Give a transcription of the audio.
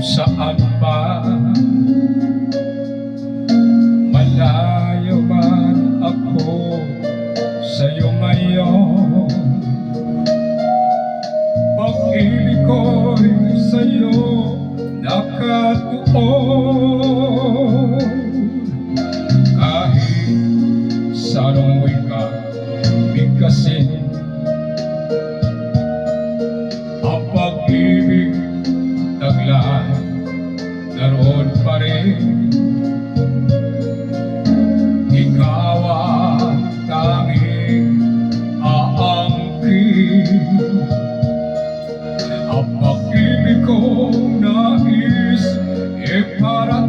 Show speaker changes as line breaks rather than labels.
saan pa. Malayo man ako sa'yo ngayon, pag-ibig ko'y sa'yo nakatuon. Kahit saan mo'y ka bigkasin, ang pag-ibig taglay naroon pa rin. Ikaw ang tanging aangkin, ang pag-ibig kong nais e para